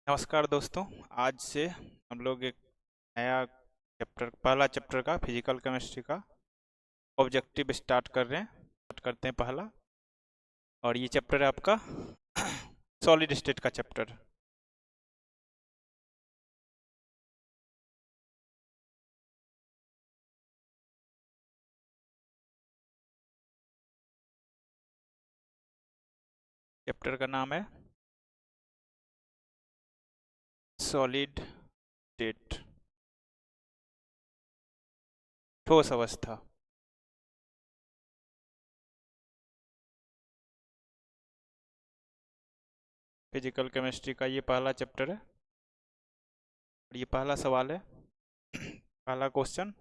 नमस्कार दोस्तों। आज से हम लोग एक नया चैप्टर, पहला चैप्टर का फिजिकल केमिस्ट्री का ऑब्जेक्टिव स्टार्ट कर रहे हैं। स्टार्ट करते हैं पहला, और ये चैप्टर है आपका सॉलिड स्टेट का चैप्टर। चैप्टर का नाम है सॉलिड स्टेट, ठोस अवस्था। फिजिकल केमिस्ट्री का ये पहला चैप्टर है और ये पहला सवाल है। पहला क्वेश्चन,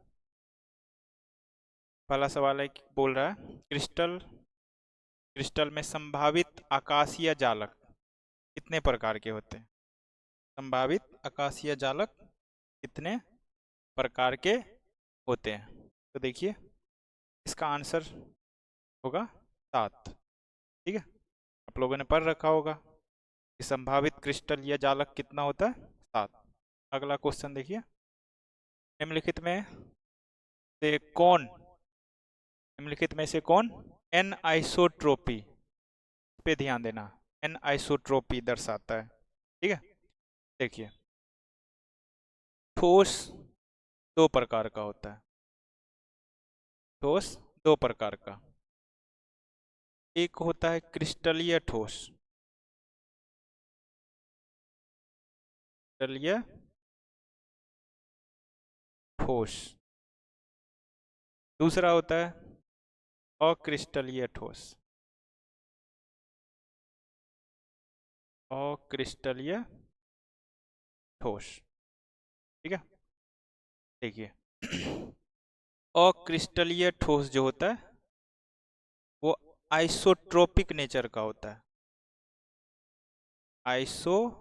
पहला सवाल है कि बोल रहा है क्रिस्टल में संभावित आकाशीय जालक कितने प्रकार के होते हैं। संभावित आकाशीय जालक कितने प्रकार के होते हैं। तो देखिए, इसका आंसर होगा 7। ठीक है, आप लोगों ने पढ़ रखा होगा कि संभावित क्रिस्टल या जालक कितना होता है, 7। अगला क्वेश्चन देखिए, निम्नलिखित में से कौन निम्नलिखित में से कौन एन आइसोट्रोपी पे ध्यान देना, एन आइसोट्रोपी दर्शाता है। ठीक है, देखिए, ठोस दो प्रकार का होता है। ठोस दो प्रकार का, एक होता है क्रिस्टलीय ठोस, क्रिस्टलीय ठोस। दूसरा होता है अक्रिस्टलीय ठोस, अक्रिस्टलीय ठोस। ठीक है, देखिए, अक्रिस्टलीय ठोस जो होता है वो आइसोट्रोपिक नेचर का होता है। आइसोट्रोपिक,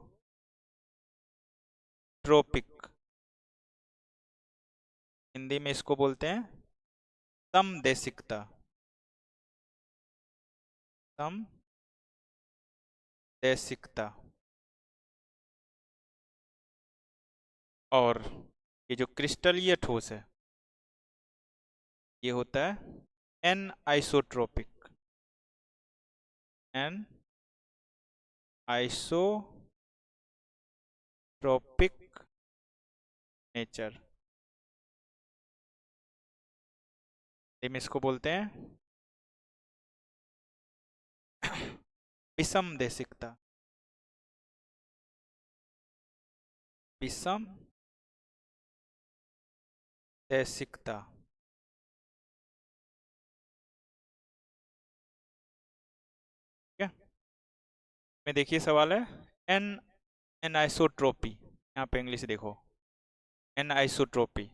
हिंदी में इसको बोलते हैं समदेशिकता, समदेशिकता। और ये जो क्रिस्टलीय ठोस है ये होता है anisotropic, anisotropic nature. हम इसको बोलते हैं विषमदेशिकता, विषमदेशिकता। ठीक है, में देखिए सवाल है एन एन आइसोट्रोपी, यहाँ पे इंग्लिश देखो, एन आइसोट्रोपी।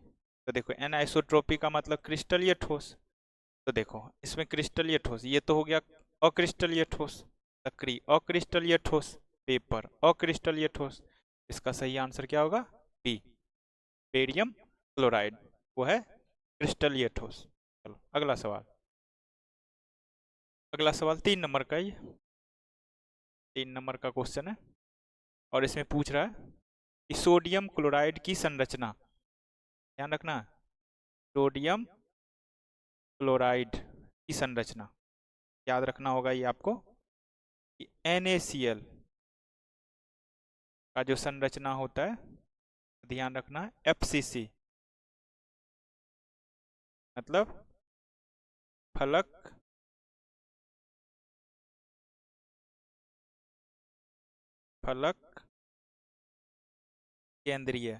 तो देखो, एन आइसोट्रोपी का मतलब क्रिस्टलीय ठोस। तो देखो, इसमें क्रिस्टलीय ठोस, ये तो हो गया अक्रिस्टलीय ठोस, लकड़ी अक्रिस्टलीय ठोस, पेपर अक्रिस्टलीय ठोस। इसका सही आंसर क्या होगा, बी, बेरियम क्लोराइड, वो है क्रिस्टलीय ठोस। चलो अगला सवाल, अगला सवाल 3 नंबर का, ये 3 नंबर का क्वेश्चन है और इसमें पूछ रहा है कि सोडियम क्लोराइड की संरचना, ध्यान रखना, सोडियम क्लोराइड की संरचना याद रखना होगा ये आपको कि NaCl का जो संरचना होता है, ध्यान रखना, FCC मतलब फलक फलक केंद्रीय,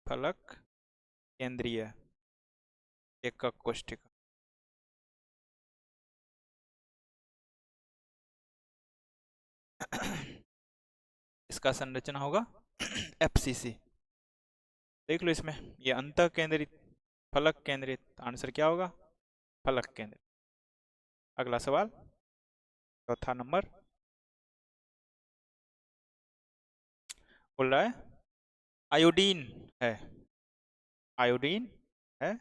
फलक केंद्रीय एकक कोष्ठिका। इसका संरचना होगा FCC। देख लो इसमें, ये अंतः केंद्रित, फलक केंद्रित, आंसर क्या होगा, फलक केंद्रित। अगला सवाल, चौथा नंबर, बोल रहा है आयोडीन है, आयोडीन है,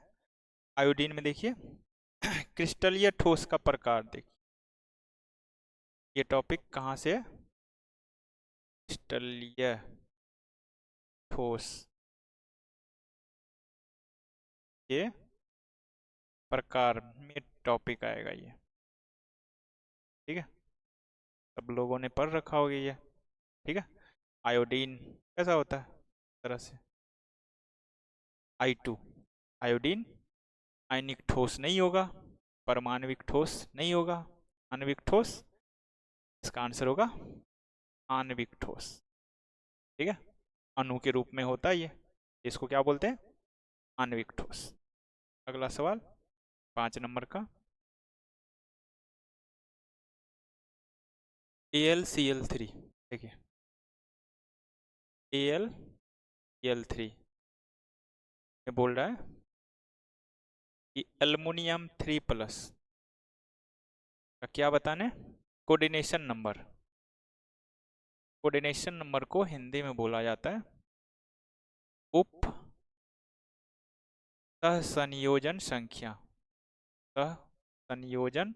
आयोडीन में देखिए क्रिस्टलीय ठोस का प्रकार देखिए, ये टॉपिक कहाँ से है, क्रिस्टलीय ठोस के प्रकार में टॉपिक आएगा ये। ठीक है, सब लोगों ने पढ़ रखा होगा ये। ठीक है, आयोडीन कैसा होता है इस तरह से, I2 आयोडीन आयनिक ठोस नहीं होगा, परमाणविक ठोस नहीं होगा, आणविक ठोस, इसका आंसर होगा आणविक ठोस। ठीक है, अणु के रूप में होता है ये, इसको क्या बोलते हैं, आणविक ठोस। अगला सवाल 5 नंबर का, AlCl3। देखिए AlCl3 ये बोल रहा है कि एल्युमिनियम 3+ का क्या बताने, कोऑर्डिनेशन नंबर। कोऑर्डिनेशन नंबर को हिंदी में बोला जाता है उप सहसंयोजन संख्या। सहसंयोजन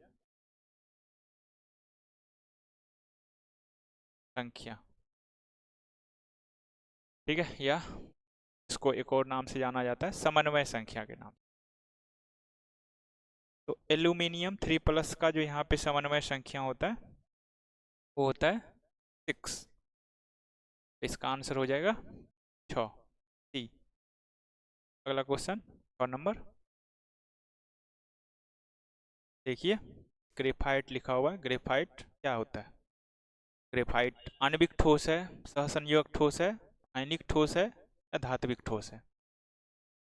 संख्या। ठीक है, या इसको एक और नाम से जाना जाता है समन्वय संख्या के नाम। तो एल्यूमिनियम 3+ का जो यहाँ पे समन्वय संख्या होता है वो होता है 6। इसका आंसर हो जाएगा 6, सी। अगला क्वेश्चन 6 नंबर, देखिए ग्रेफाइट लिखा हुआ है। ग्रेफाइट क्या होता है, ग्रेफाइट आणविक ठोस है, सहसंयोजक ठोस है, आयनिक ठोस है या धात्विक ठोस है।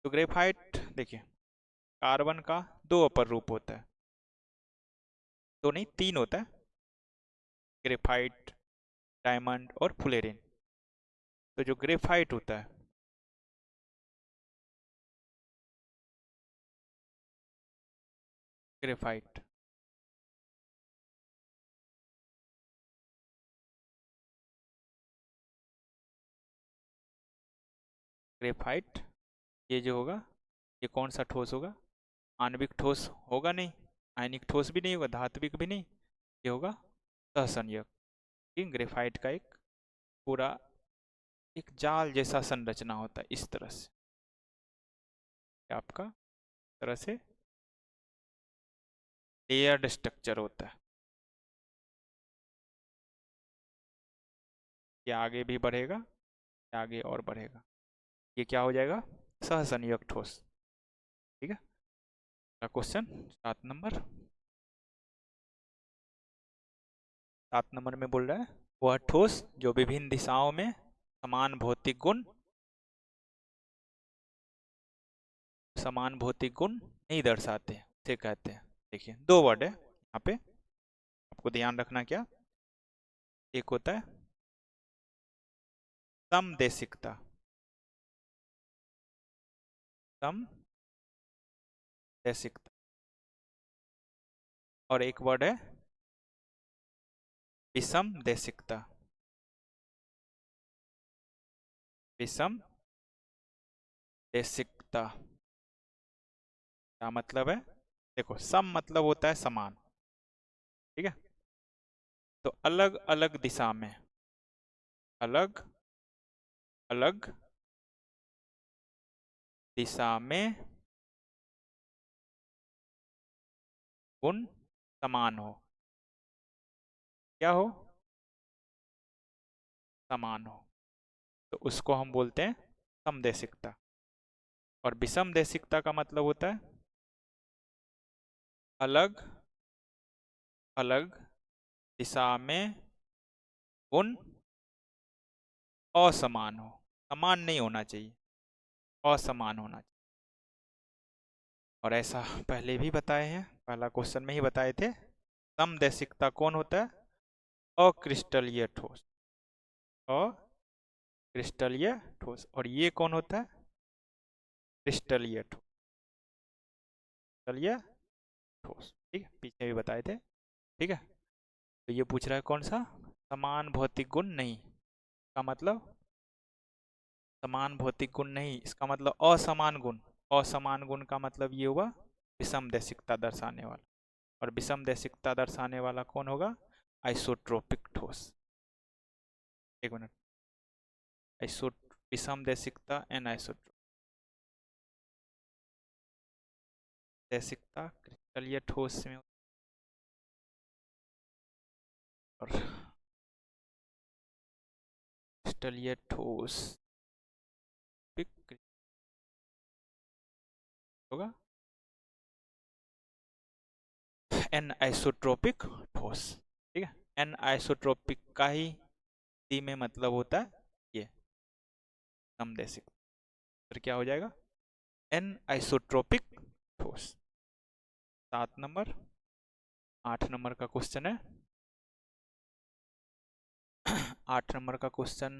तो ग्रेफाइट देखिए कार्बन का 2 अपर रूप होता है, 2 नहीं 3 होता है, ग्रेफाइट, डायमंड और फुलेरिन। तो जो ग्रेफाइट होता है, ग्रेफाइट ग्रेफाइट ये जो होगा ये कौन सा ठोस होगा, आणविक ठोस होगा नहीं, आयनिक ठोस भी नहीं होगा, धात्विक भी नहीं, ये होगा सहसंयोजक। ग्रेफाइट का एक पूरा एक जाल जैसा संरचना होता है इस तरह से, आपका तरह से लेयर्ड स्ट्रक्चर होता है। ये आगे भी बढ़ेगा, ये आगे और बढ़ेगा, ये क्या हो जाएगा, सहसंयोजक ठोस। ठीक है, क्वेश्चन 7 नंबर, 7 नंबर में बोल रहा है वह ठोस जो विभिन्न दिशाओं में समान भौतिक गुण नहीं दर्शाते उसे कहते हैं। देखिए 2 वर्ड है यहाँ पे, आपको ध्यान रखना क्या, एक होता है समदेशिकता, समदेशिकता, और एक वर्ड है विषमदेशिकता। विषमदेशिकता क्या मतलब है, देखो सम मतलब होता है समान। ठीक है, तो अलग अलग दिशा में, अलग अलग दिशा में गुण समान हो, क्या हो, समान हो, तो उसको हम बोलते हैं समदेशिकता। और विषमदेशिकता का मतलब होता है अलग अलग दिशा में गुण असमान हो, समान नहीं होना चाहिए, असमान होना चाहिए। और ऐसा पहले भी बताए हैं, पहला क्वेश्चन में ही बताए थे, समदेशिकता कौन होता है, अक्रिस्टलीय ठोस, अक्रिस्टलीय ठोस। और ये कौन होता है, क्रिस्टलीय ठोस, क्रिस्टलीय ठोस। ठीक है, पीछे भी बताए थे। ठीक है, तो ये पूछ रहा है कौन सा, समान भौतिक गुण नहीं, का मतलब समान भौतिक गुण नहीं, इसका मतलब असमान गुण। असमान गुण का मतलब ये हुआ विषमदेशिकता दर्शाने वाला, और विषमदेशिकता दर्शाने वाला कौन होगा, आइसोट्रोपिक ठोस। एक मिनट, विषम देशिकता एनआइसोट्रोपिक देशिकता क्रिस्टलीय ठोस में और क्रिस्टलीय ठोस होगा एनआइसोट्रोपिक ठोस। ठीक है, एनआइसोट्रोपिक का ही डी में मतलब होता है ये समदेशिक, फिर क्या हो जाएगा एनआइसोट्रोपिक ठोस। 7 नंबर 8 नंबर का क्वेश्चन है 8 नंबर का क्वेश्चन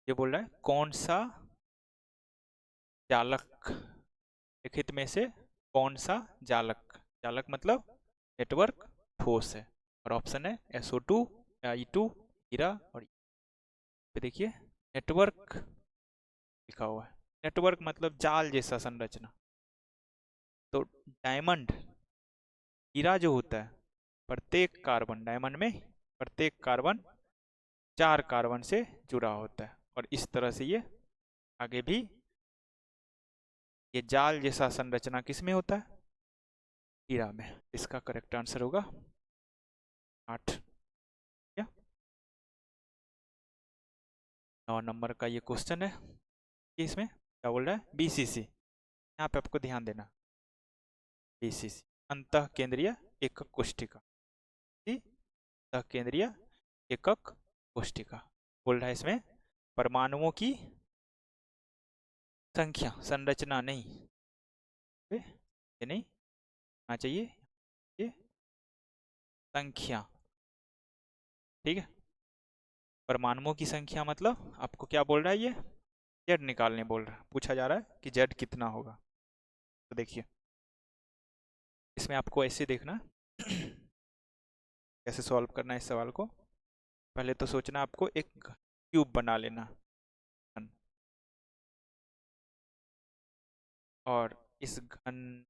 ये बोल रहा है कौन सा जालक लिखित में से कौन सा जालक, जालक मतलब नेटवर्क ठोस है, और ऑप्शन है SO2 E2 हीरा और पे देखिए नेटवर्क लिखा हुआ है। नेटवर्क मतलब जाल जैसा संरचना। तो डायमंड हीरा जो होता है प्रत्येक कार्बन, डायमंड में प्रत्येक कार्बन 4 कार्बन से जुड़ा होता है, और इस तरह से ये आगे भी ये जाल जैसा संरचना किस में होता है हीरा में। इसका करेक्ट आंसर होगा 8। क्या 9 नंबर का ये क्वेश्चन है कि इसमें क्या बोल रहा है BCC, यहाँ पे आपको ध्यान देना BCC अंतः केंद्रीय एकक कोशिका, अंतः केंद्रीय एकक कोशिका बोल रहा है इसमें परमाणुओं की संख्या, संरचना नहीं, ये नहीं आना चाहिए, ये संख्या। ठीक है, परमाणुओं की संख्या मतलब आपको क्या बोल रहा है ये जेड निकालने बोल रहा है, पूछा जा रहा है कि जेड कितना होगा। तो देखिए इसमें आपको ऐसे देखना कैसे सॉल्व करना है इस सवाल को। पहले तो सोचना आपको एक क्यूब बना लेना और इस घन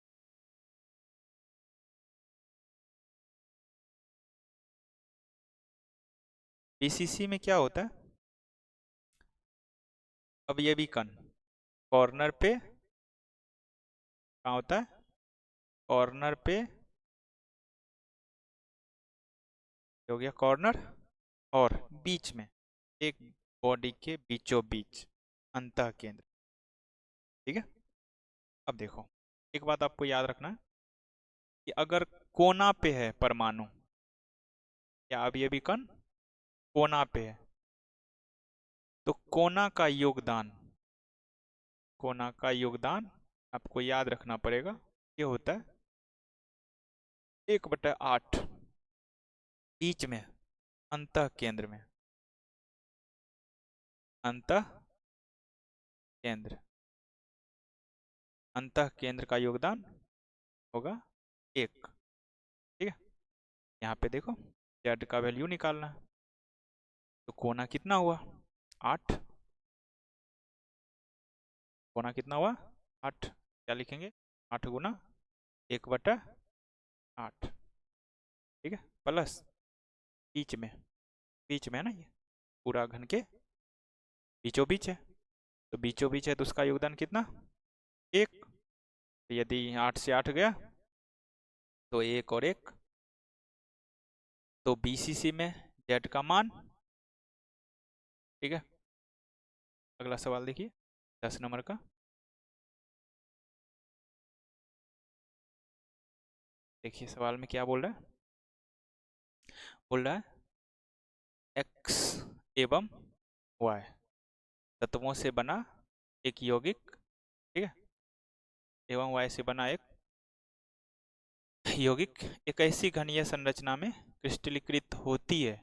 BCC में क्या होता है अब ये भी कण कॉर्नर पे कहाँ होता है कॉर्नर पे हो गया कॉर्नर, और बीच में एक बॉडी के बीचों बीच अंतः केंद्र। ठीक है, अब देखो एक बात आपको याद रखना है कि अगर कोना पे है परमाणु या अब ये भी कण कोना पे है तो कोना का योगदान आपको याद रखना पड़ेगा, ये होता है 1/8 बीच में अंतः केंद्र में, अंतः केंद्र, अंतः केंद्र का योगदान होगा 1। ठीक है, यहाँ पे देखो जेड का वैल्यू निकालना है, तो कोना कितना हुआ 8, कोना कितना हुआ 8, क्या लिखेंगे 8 गुना 1/8। ठीक है, प्लस बीच में है ना, ये पूरा घन के बीचों बीच है, तो बीचों बीच है तो उसका योगदान कितना 1, यदि 8 से 8 गया तो 1 और 1, तो BCC में जेड का मान। ठीक है, अगला सवाल देखिए 10 नंबर का। देखिए सवाल में क्या बोल रहा है, बोल रहा है X एवं Y तत्वों से बना एक यौगिक, ठीक है, एवं Y से बना एक यौगिक एक ऐसी घनीय संरचना में क्रिस्टलीकृत होती है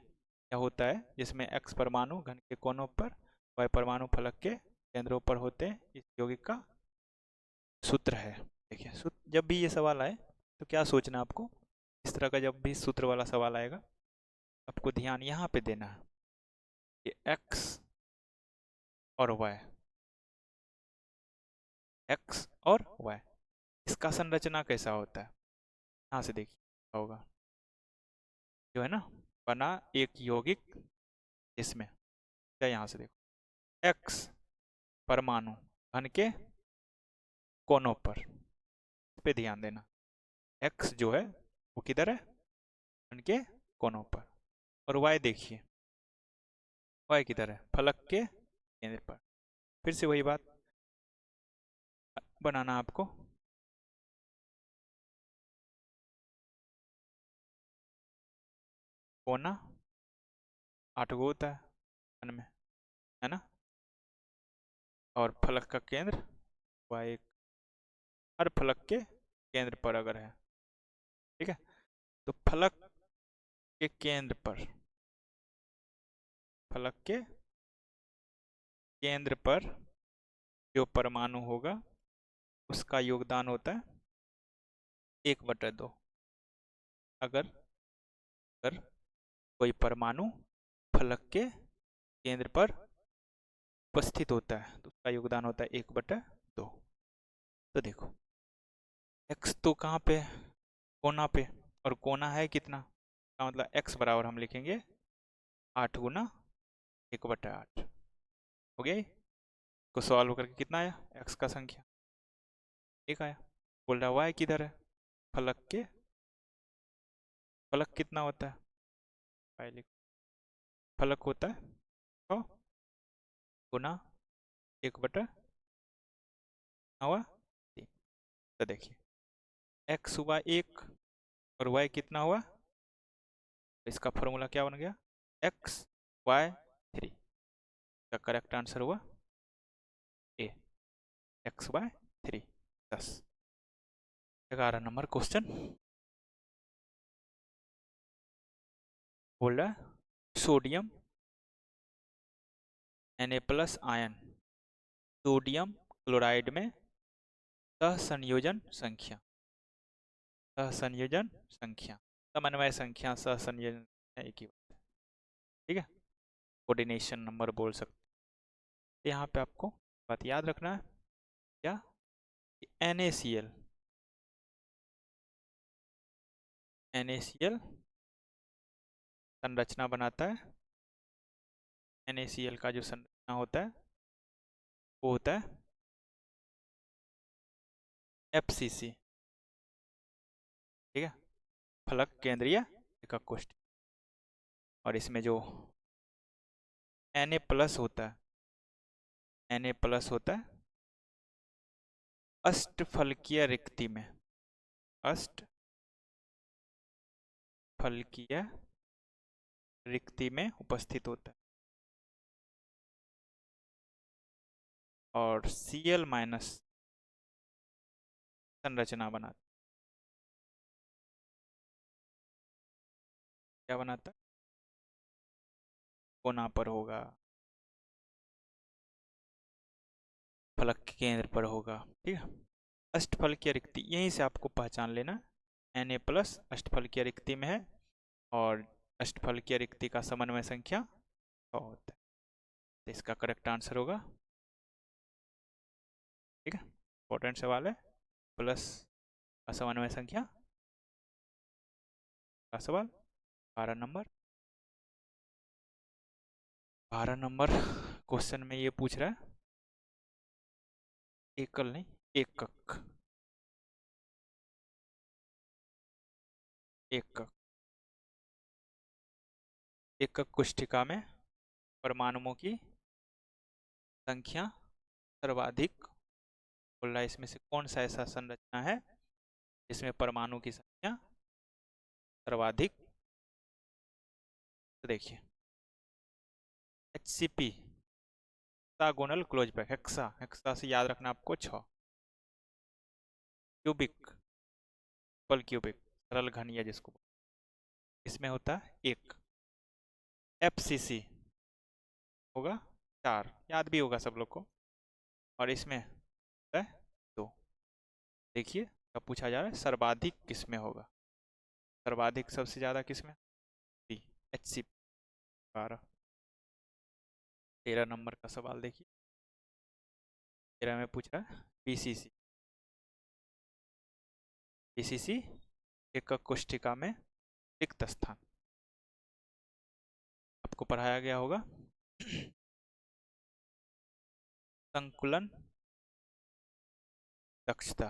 या होता है जिसमें X परमाणु घन के कोनों पर Y परमाणु फलक के केंद्रों पर होते हैं। इस यौगिक का सूत्र है। देखिए सूत्र जब भी ये सवाल आए तो क्या सोचना आपको, इस तरह का जब भी सूत्र वाला सवाल आएगा आपको ध्यान यहाँ पे देना है कि X और Y, X और Y इसका संरचना कैसा होता है, यहाँ से देखिए होगा जो है ना बना एक यौगिक इसमें क्या, यहाँ से देखो, x परमाणु घन के कोनों पर, इस पे ध्यान देना। x जो है वो किधर है, घन के कोनों पर। और y देखिए, y किधर है, फलक के केंद्र पर। फिर से वही बात बनाना आपको। कोना 8 गो होता है घन में, है ना। और फलक का केंद्र y, हर फलक के केंद्र पर अगर है, ठीक है। तो फलक के केंद्र पर, फलक के केंद्र पर जो परमाणु होगा उसका योगदान होता है 1/2। अगर अगर कोई परमाणु फलक के केंद्र पर उपस्थित होता है तो उसका योगदान होता है 1/2। तो देखो x तो कहाँ पे, कोना पे, और कोना है कितना, का मतलब x बराबर हम लिखेंगे 8 गुना 1/8। हो गया। को सॉल्व करके कितना आया, x का संख्या 1 आया। बोल रहा y किधर है, फलक के, फलक कितना होता है, फलक होता है 100 गुना 1/3। तो देखिए x हुआ 1 और y कितना हुआ, तो इसका फॉर्मूला क्या बन गया, xy3। का करेक्ट आंसर हुआ ए, xy3। 10। 11 नंबर क्वेश्चन बोल रहा है sodium Na+ ion sodium chloride में सहसंयोजन संख्या, सहसंयोजन संख्या, समन्वय संख्या, सहसंयोजन एक ही बात है, ठीक है। कोऑर्डिनेशन नंबर बोल सकते। यहाँ पे आपको बात याद रखना है क्या, NaCl, NaCl संरचना बनाता है। NaCl का जो संरचना होता है वो होता है FCC, ठीक है, फलक केंद्रीय एकक कोष्ठक। और इसमें जो Na+ होता है, Na+ होता है अष्टफलकीय रिक्ति में, अष्टफलकीय रिक्ति में उपस्थित होता है। और Cl- संरचना बनाता, क्या बनाता, कोना पर होगा, फलक के केंद्र पर होगा, ठीक है। अष्टफलकीय रिक्ति यहीं से आपको पहचान लेना, Na+ अष्टफलकीय रिक्ति में है और अष्टफलकीय रिक्ति का समन्वय संख्या 100 होता है। तो इसका करेक्ट आंसर होगा, ठीक है, इंपॉर्टेंट सवाल है। प्लस का समन्वय संख्या का सवाल 12 नंबर। 12 नंबर क्वेश्चन में ये पूछ रहा है एकल नहीं एकक, एकक, एकक कोष्ठिका में परमाणुओं की संख्या सर्वाधिक। बोल रहा है इसमें से कौन सा ऐसा संरचना है जिसमें परमाणु की संख्या सर्वाधिक। तो देखिए HCP hexagonal close pack, hexa, hexa से याद रखना आपको 6, क्यूबिक, पल क्यूबिक सरल घनीय जिसको, इसमें होता है 1। FCC होगा 4, याद भी होगा सब लोग को, और इसमें होता है 2। देखिए अब पूछा जा रहा है सर्वाधिक किसमें होगा, सर्वाधिक सबसे ज्यादा किसमें, HCP 12। 13 नंबर का सवाल देखिए, 13 में पूछ रहा है PCC, PCC एकक कोष्ठिका में रिक्त स्थान। आपको पढ़ाया गया होगा। संकुलन दक्षता,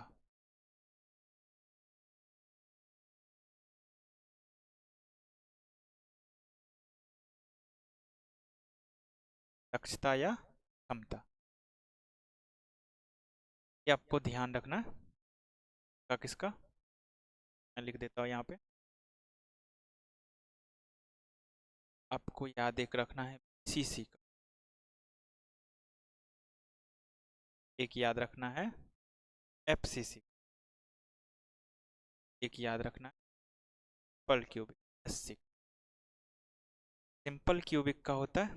दक्षता या क्षमता, ये आपको ध्यान रखना है। किसका मैं लिख देता हूँ यहाँ पे, आपको याद एक रखना है सीसी का, एक याद रखना है एफसीसी, एक याद रखना है simple cubic SC. Simple cubic का होता है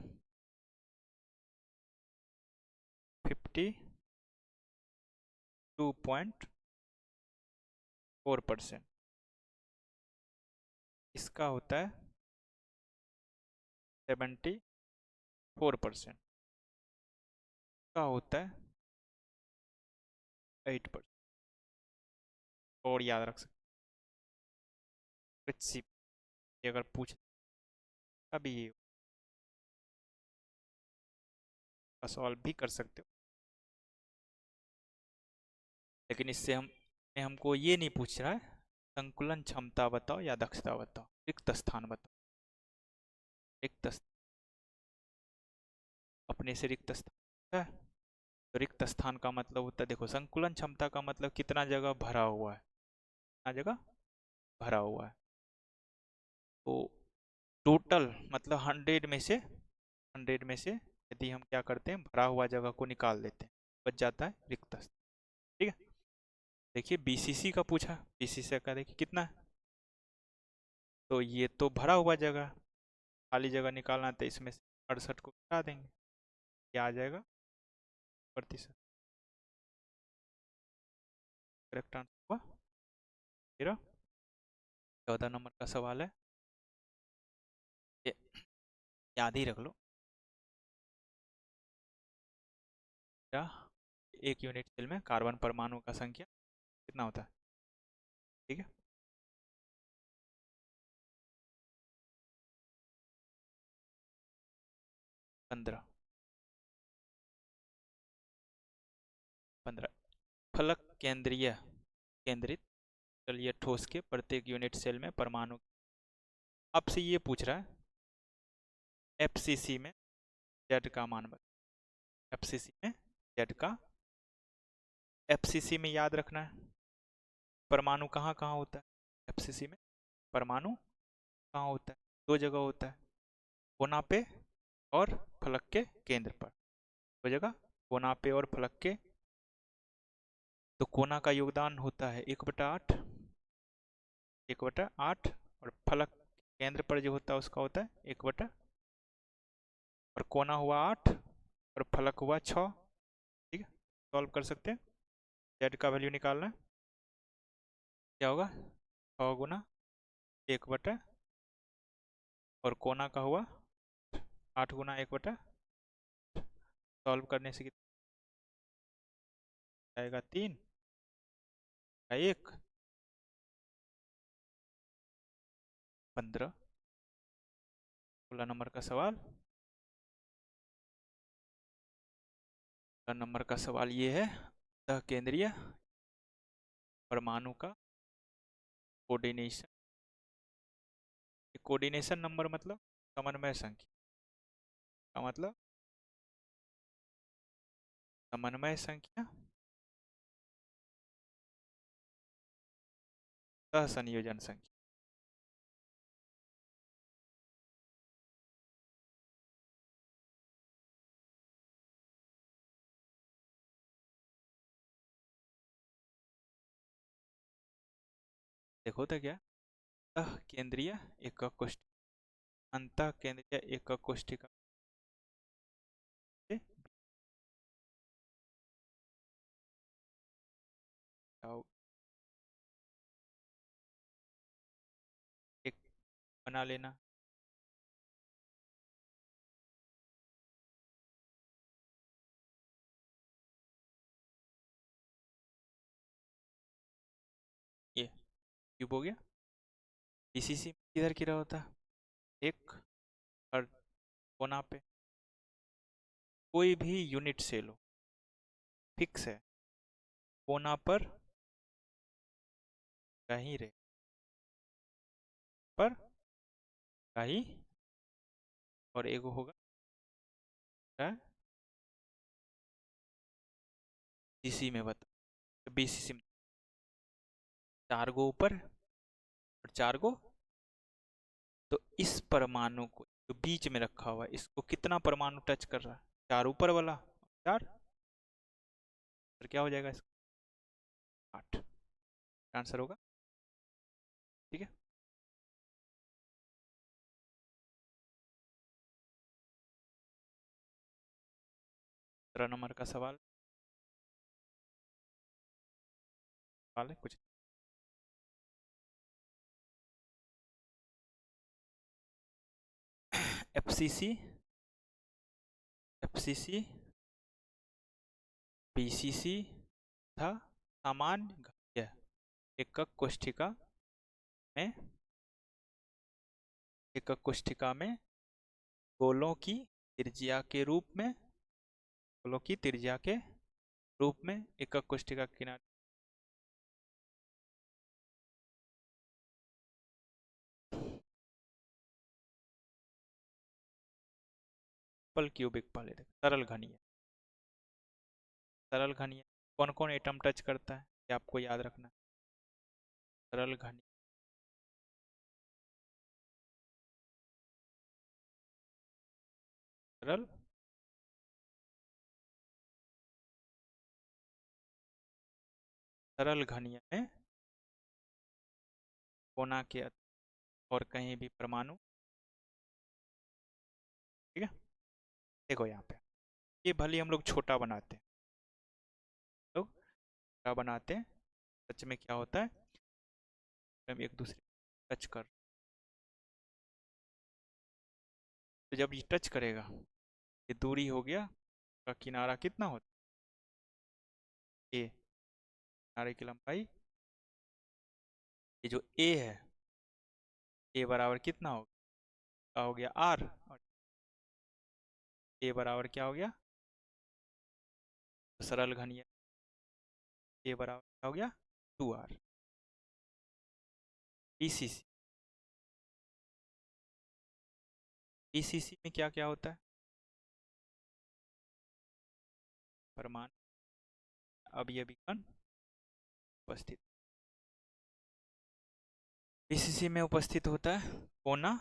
52.4%, इसका होता है 74%, का होता है 8%। और याद रख सकते हैं अगर पूछ अभी ये सॉल्व भी कर सकते हो, लेकिन इससे हमको ये नहीं पूछ रहा है संकुलन क्षमता बताओ या दक्षता बताओ, रिक्त स्थान बताओ। रिक्त अपने से रिक्त स्थान है, तो रिक्त स्थान का मतलब होता है, देखो संकुलन क्षमता का मतलब कितना जगह भरा हुआ है, कितना जगह भरा हुआ है। तो टोटल मतलब 100 में से यदि हम क्या करते हैं भरा हुआ जगह को निकाल देते हैं, बच जाता है रिक्त स्थान। ठीक है, देखिए बीसीसी का पूछा, बीसीसी का देखिए कितना है, तो ये तो भरा हुआ जगह, खाली जगह निकालना तो इसमें से 68 को हटा देंगे, ये आ जाएगा प्रतिशत। करेक्ट आंसर हुआ मेरा। 14 नंबर का सवाल है, ये याद ही रख लो। क्या एक यूनिट सेल में कार्बन परमाणु का संख्या कितना होता है? ठीक है, 15। 15 फलक केंद्रित चलिए ठोस के प्रत्येक यूनिट सेल में परमाणु, आपसे ये पूछ रहा है एफसीसी में जेड का मान बता। एफसीसी में जेड का, एफसीसी में याद रखना है परमाणु कहाँ कहाँ होता है। एफसीसी में परमाणु कहाँ होता है, दो जगह होता है, कोना पे और फलक के केंद्र पर, दो जगह कोना पे और फलक के। तो कोना का योगदान होता है 1/8, 1/8, और फलक केंद्र पर जो होता है उसका होता है 1/, और कोना हुआ 8 और फलक हुआ 6। ठीक है, सॉल्व कर सकते हैं। जेड का वैल्यू निकालना है, क्या होगा 6 × 1/, और कोना का हुआ 8 × 1/। सॉल्व करने से कितना आएगा, 3 का 1, 15। 16 नंबर का सवाल, 16 नंबर का सवाल ये है, केंद्रीय परमाणु का कोऑर्डिनेशन। कोऑर्डिनेशन नंबर मतलब समन्वय संख्या का मतलब, समन्वय संख्या सहसंयोजन संख्या। देखो तो क्या, केंद्रीय एकक कोष्ठक, अंत केंद्रीय एकक कोष्ठिका से एक बना लेना। ये क्यूब हो गया। बीसीसी किधर की रहा होता, एक और कोना पे कोई भी यूनिट से लो, फिक्स है, कोना पर कहीं रहे, पर कहीं, और एगो होगा बीसी में, बता बीसीसी में 4 गो ऊपर और 4 गो, तो इस परमाणु को जो बीच में रखा हुआ है इसको कितना परमाणु टच कर रहा है? 4 ऊपर वाला, 4, फिर क्या हो जाएगा इसका? 8 आंसर होगा। ठीक है, 17 नंबर का सवाल है कुछ। एफसीसी, एफसीसी, पीसीसी था सामान्य घातीय एकक कोष्ठिका में, एकक कोष्ठिका में गोलों की त्रिज्या के रूप में, गोलों की त्रिज्या के रूप में एकक कोष्ठिका के किनारे पल क्यूबिक पहले देख, सरल घनीय, सरल घनीय कौन कौन एटम टच करता है ये आपको याद रखना है। सरल घनीय, सरल सरल घनीय में कोना के और कहीं भी परमाणु, ठीक है। देखो यहाँ पे ये भले हम लोग छोटा बनाते हैं, लोग छोटा बनाते हैं, सच में क्या होता है, हम एक दूसरे टच कर, तो जब ये टच करेगा ये दूरी हो गया का किनारा कितना होता है? ए, किनारे की लंबाई, ये जो ए है, ए बराबर कितना हो गया आर, और ए बराबर क्या हो गया, सरल घनीय, ए बराबर क्या हो गया 2r। पीसीसी, पीसीसी में क्या क्या होता है? परमाणु अवयवी कण उपस्थित, पीसीसी में उपस्थित होता है कोना,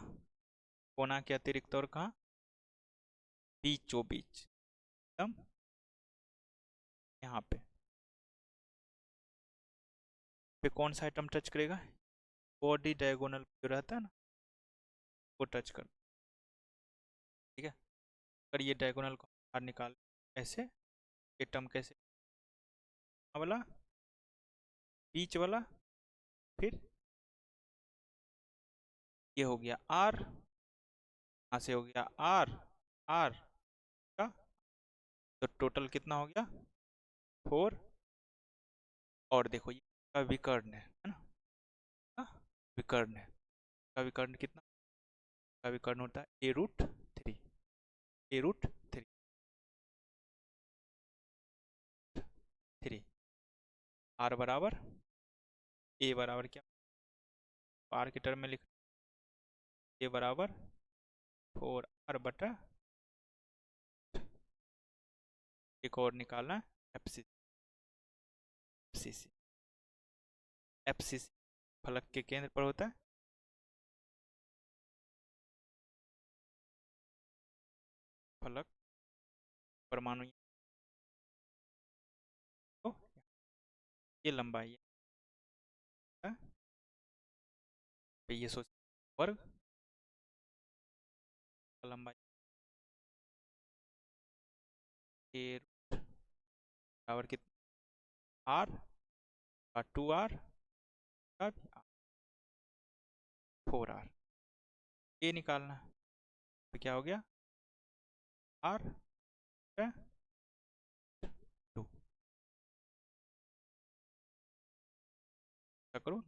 कोना के अतिरिक्त और कहाँ? बीचों बीच, एकदम यहाँ पे कौन सा आइटम टच करेगा? बॉडी डायगोनल जो रहता है ना वो टच कर, ठीक है। अगर ये डायगोनल को बाहर निकाल ऐसे, एटम कैसे वाला, बीच वाला, फिर ये हो गया आर, यहाँ से हो गया आर, आर का, तो टोटल कितना हो गया 4, और देखो ये का विकर्ण है ना, विकर्ण है, का विकर्ण कितना, का विकर्ण होता है a√3, a√3, 3, आर बराबर, ए बराबर क्या, आर के टर्म में लिख, ए बराबर 4r/, एक और निकालना है एफसीसी, एफसीसी, एफसीसी फलक के केंद्र पर होता है, फलक परमाणु, तो ये लंबाई है, तो ये सोच वर्ग लंबाई ए बराबर कितना आर का 2r का 4r, ये निकालना है, तो क्या हो गया आर का 2, क्या करो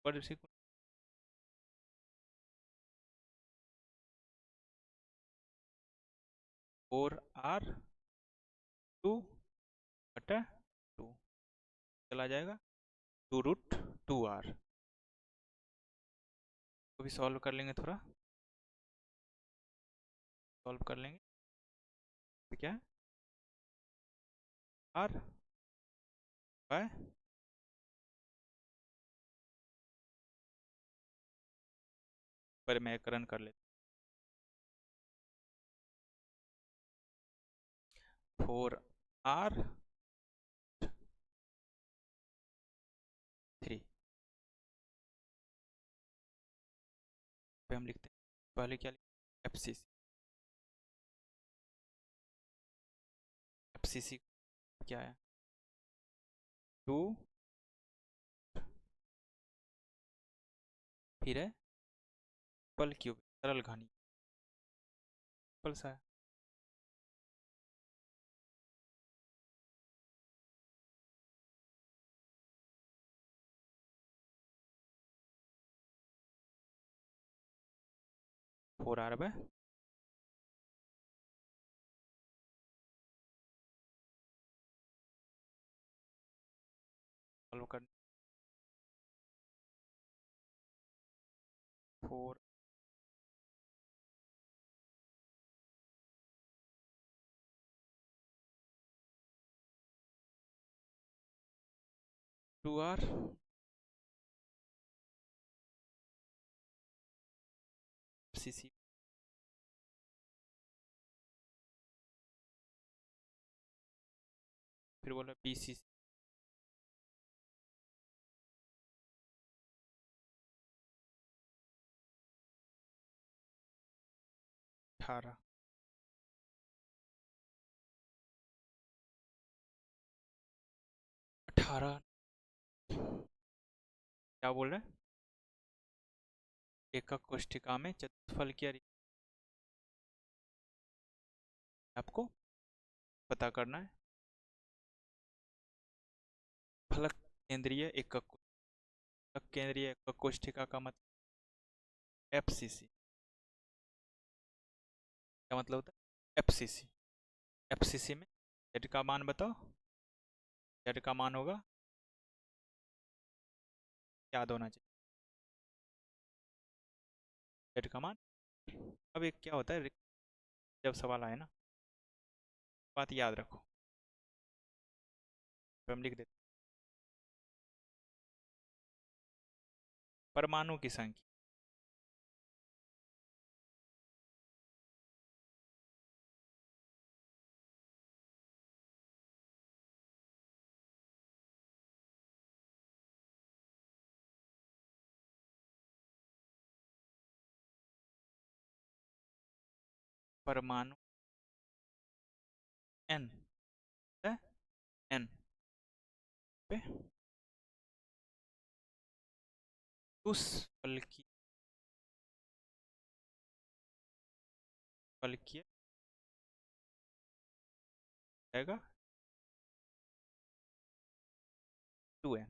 पर 4r/2 चला जाएगा 2√2r को भी सॉल्व कर लेंगे, थोड़ा सॉल्व कर लेंगे। तो क्या है r बाय परिमेयकरण कर लेते 4r3 पे हम लिखते हैं पहले क्या लिखते हैं एफसीसी क्या है 2 फिर है पल क्यूब सरल घनी पल सा है 4r/, सॉल्व कर 4 2r एफसीसी फिर बोला बीसीसी 18 क्या बोल रहे हैं एकक कोष्ठिका में चतुष्फल की आपको पता करना है फलक केंद्रीय एकक केंद्रीय एकक कोष्ठिका का मतलब एफसीसी क्या मतलब होता है एफसीसी एफसीसी में जेड का मान बताओ जेड का मान होगा याद होना चाहिए जेड का मान। अब एक क्या होता है जब सवाल आए ना बात याद रखो तो हम लिख देते परमाणु की संख्या परमाणु एन एन पे उस फलकीय आएगा 2n।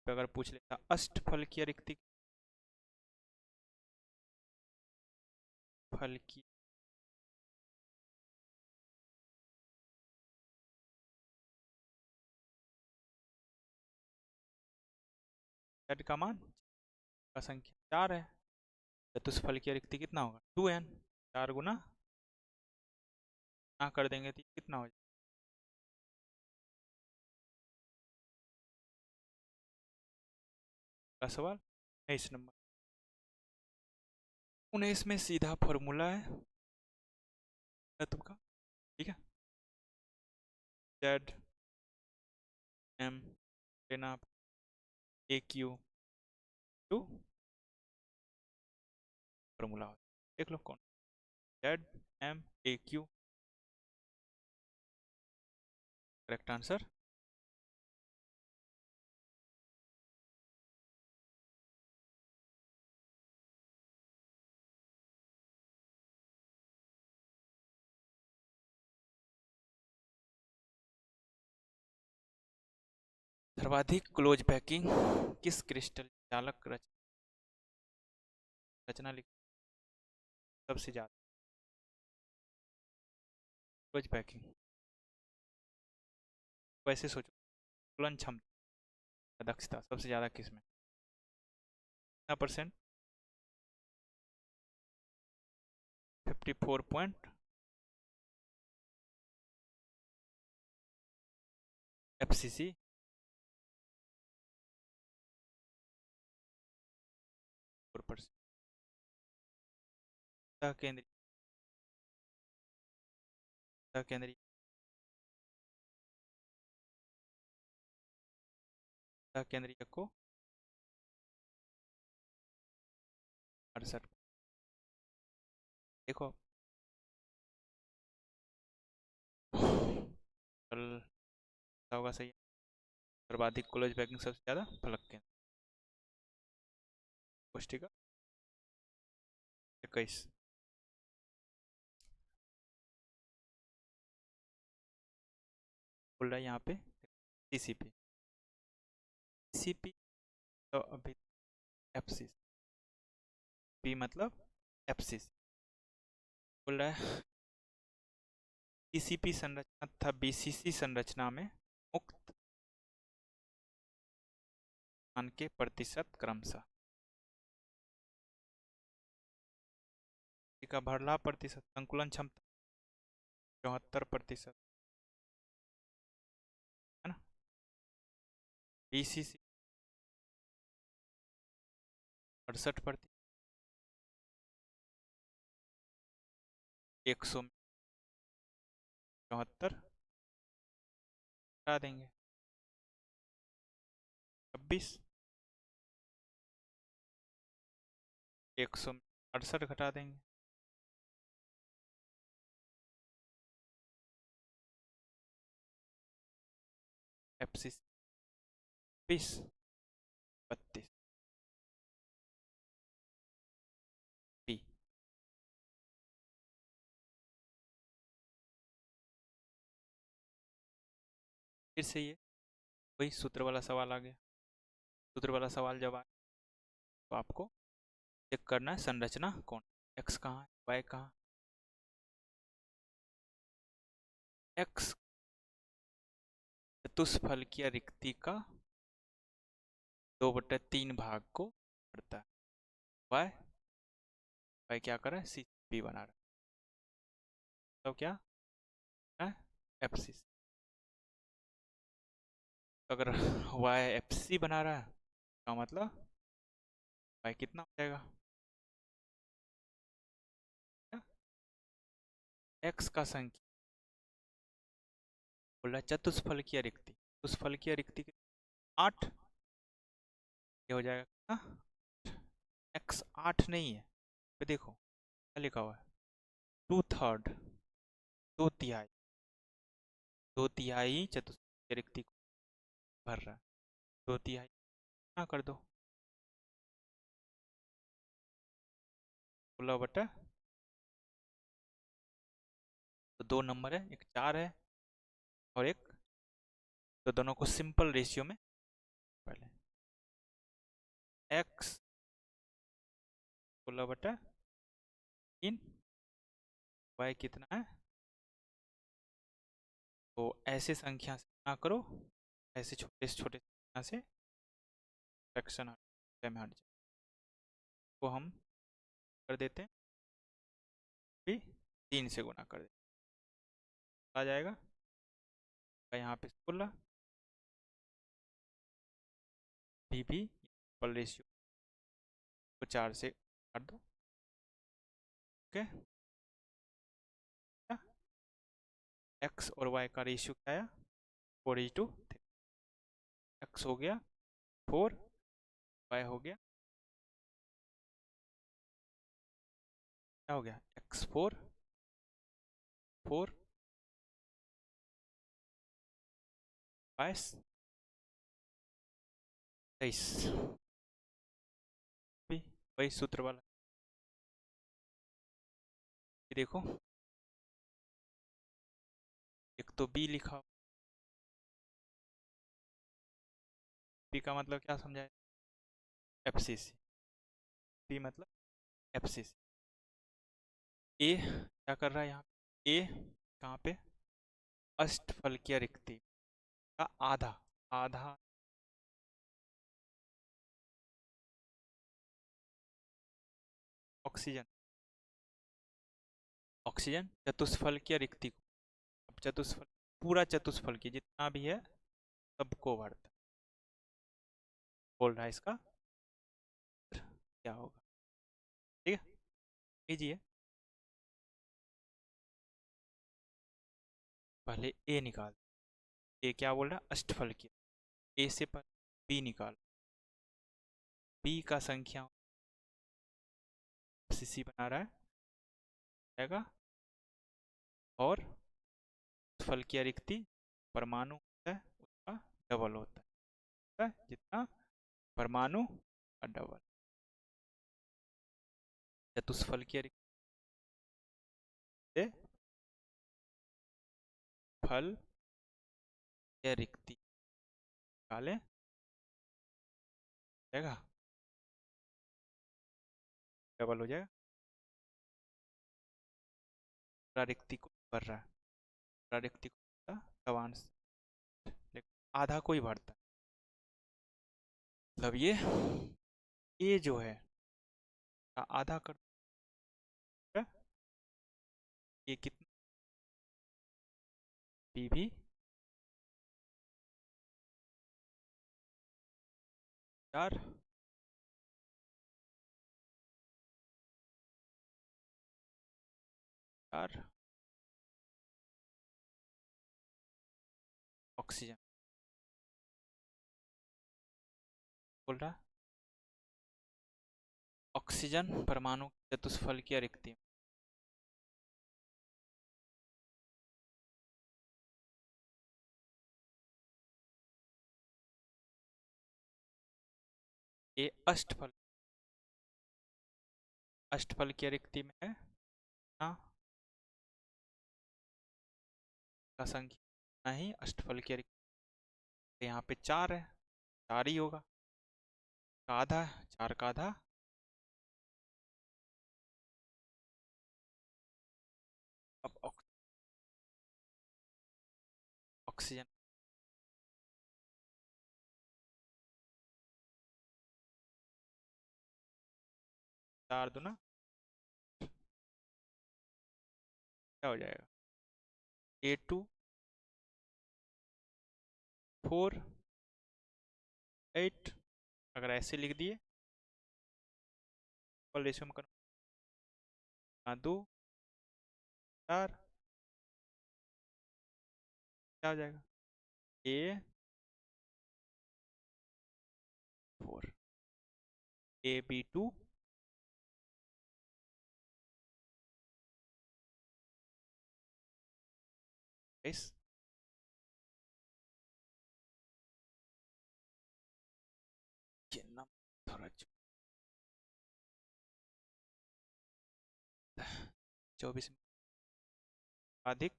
तो अगर पूछ लेता अष्टफलकीय रिक्ति फलकीय z का मान का संख्या 4 है चतुष्फलकीय रिक्ति कितना होगा 2n 4 गुना ना कर देंगे तो कितना हो जाएगा अगला सवाल 19 नंबर 19 में सीधा फॉर्मूला है तुमका ठीक है जेड एम लेना ए क्यू टू फॉर्मूला देख लो कौन Z M A Q correct answer सर्वाधिक क्लोज पैकिंग किस क्रिस्टल चालक रचना लिख सबसे ज्यादा क्लोज पैकिंग। वैसे सोचो, तुलन क्षमता, दक्षता सबसे ज़्यादा किस में, कितना परसेंट? 54 FCC, केंद्रीय केंद्रीय केंद्रीय को 68। देखो कल होगा सही। सर्वाधिक क्लोज पैकिंग सबसे ज़्यादा फलक केंद्र, पुष्टिका 21। बोल रहा है यहाँ पे CCP, CCP तो अभी FCC, P मतलब FCC। बोल रहा है CCP संरचना तथा BCC संरचना में मुक्त स्थान के प्रतिशत क्रमशः, का भरला प्रतिशत, संकुलन क्षमता 74% है ना। BCC 68%, 100 में 74 हटा देंगे, 26, 100 में 68 घटा देंगे, FCC 20, 32, P। फिर से ये वही सूत्र वाला सवाल आ गया। सूत्र वाला सवाल जब आए तो आपको चेक करना है संरचना कौन, x कहाँ है, y कहाँ। x चतुष्फल की रिक्ति का 2/3 भाग को भरता है, y क्या कर रहा है, CCP बना रहा है, तो क्या है FCC। तो अगर y FCC बना रहा है तो मतलब y कितना हो जाएगा, x का संख्या बोला चतुष्फल की रिक्ति, चतुष्फल की रिक्ति 8, ये हो जाएगा ना, x 8 नहीं है, तो देखो क्या लिखा हुआ है, 2/3, 2/3, 2/3 चतुष्फल की रिक्ति को भर रहा है, 2/3 ना कर दो, 16/, तो 2 नंबर है, एक 4 है और एक, तो दोनों को सिंपल रेशियो में पहले x 16/3, y कितना है, तो ऐसे संख्या से ना करो, ऐसे छोटे से छोटे संख्या से फ्रैक्शन में हट जाए, तो हम कर देते हैं भी 3 से गुना कर देते आ जाएगा, यहाँ पे 16, भी सिंपल रेशियो को 4 से काट दो, ओके। x और y का रेशियो क्या आया, 4:3, x हो गया 4, y हो गया, क्या हो गया, x4 4 22 23, वही सूत्र वाला, ये देखो एक तो b लिखा हो, b का मतलब क्या समझाए, FCC, b मतलब FCC। a क्या कर रहा है यहाँ, a कहाँ पे? अष्टफलकीय रिक्ति का आधा, आधा ऑक्सीजन, ऑक्सीजन चतुष्फलकीय रिक्ति को, अब चतुष्फल, पूरा चतुष्फलकीय जितना भी है सबको भरता है। बोल रहा है इसका क्या होगा? ठीक है, लीजिए पहले ए निकाल। ए क्या बोल रहा है? अष्टफलकीय। ए से पर बी निकाल। बी का संख्या सीसी बना रहा है जाएगा, और फल की रिक्ति परमाणु होता है उसका डबल होता है, जितना परमाणु का डबल। चतुष्फल की रिक्ति से फल या रिक्ति निकालें जाएगा, डबल हो जाएगा। पूरा रिक्ति को भर रहा है, पूरा रिक्ति को गवांश, लेकिन आधा कोई भरता है। मतलब ये जो है आधा कर, ये कितना? बी भी 4, 4 ऑक्सीजन बोल रहा है। ऑक्सीजन परमाणु चतुष्फल की रिक्ति, ये अष्टफल, अष्टफल की रिक्ति में है ना का संख्या नहीं, अष्टफल की रिक्ति यहाँ पे 4 है, 4 ही होगा, आधा, 4 का आधा। अब ऑक्सीजन 4 दूना क्या हो जाएगा? 8 2 4 8, अगर ऐसे लिख दिए रेशियो में कर, 2 4 क्या हो जाएगा? A4 AB2 इस चिन्ह थोड़ा 24 अधिक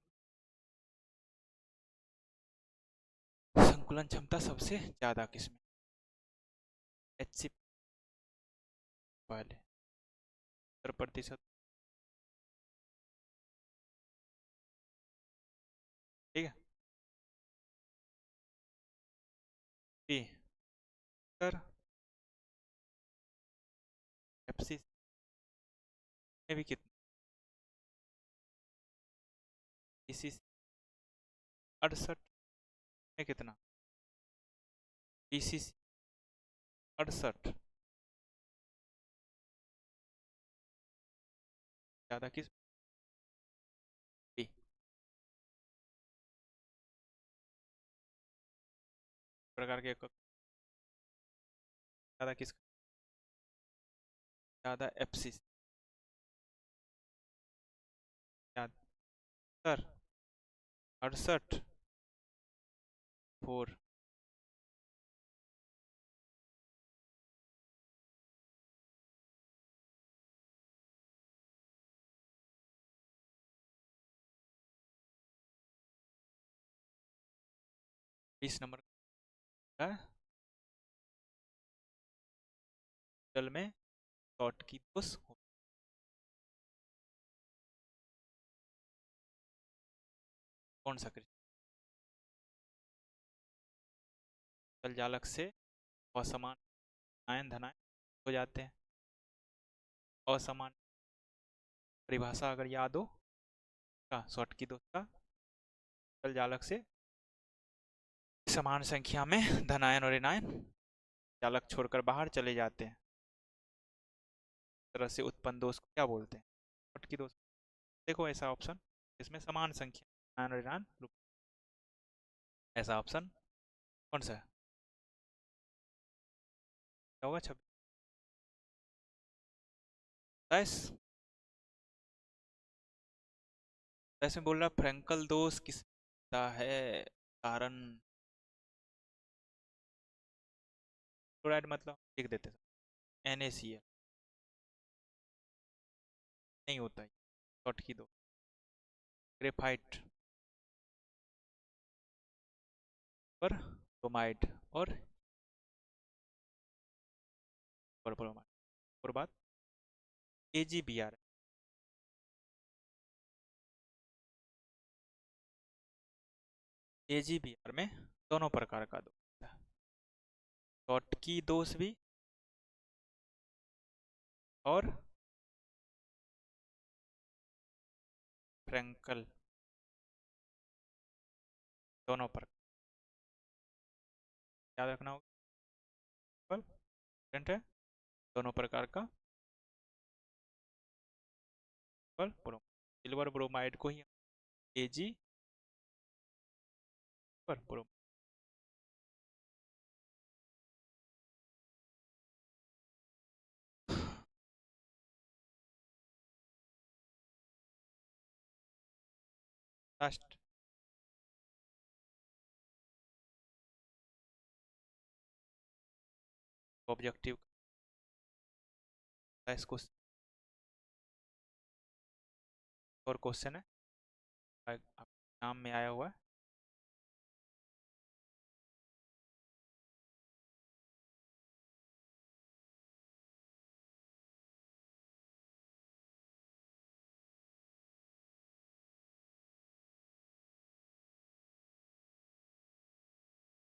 संकुलन क्षमता सबसे ज्यादा किसमें? HC पहले 70%, ठीक है। बी सर एफसी में भी कितना? इसी 68 में कितना? BCC 68 ज्यादा किस बी? प्रकार के ज्यादा किस, ज्यादा एफसी ज्यादा सर 68 4 20 नंबर का जल में शॉर्ट की दोष कौन सा क्रिस्टल जालक से असमान आयन धनायन हो जाते हैं। असमान परिभाषा अगर याद हो शॉर्ट की दोस्त का, क्रिस्टल जालक से समान संख्या में धनायन और ऋणायन जालक छोड़कर बाहर चले जाते हैं। इस तरह से उत्पन्न दोष को क्या बोलते हैं? शॉर्ट की दोष। देखो ऐसा ऑप्शन इसमें समान संख्या धनायन और ऋणायन ऐसा ऑप्शन कौन सा है? क्या होगा? 26 में बोल रहा फ्रैंकल दोष किस है कारण? क्लोराइड मतलब लिख देते NaCl नहीं होता है। शॉर्ट की दो ग्रेफाइट पर ब्रोमाइड और ब्रोमाइड और बात AgBr में दोनों प्रकार का दोष होता है। शॉर्ट की दोष भी और फ्रैंकल दोनों प्रकार याद रखना होगा। है दोनों प्रकार का सिल्वर ब्रोमाइड को ही Ag पर ब्रोमाइड लास्ट ऑब्जेक्टिव इसको और क्वेश्चन है नाम में आया हुआ है।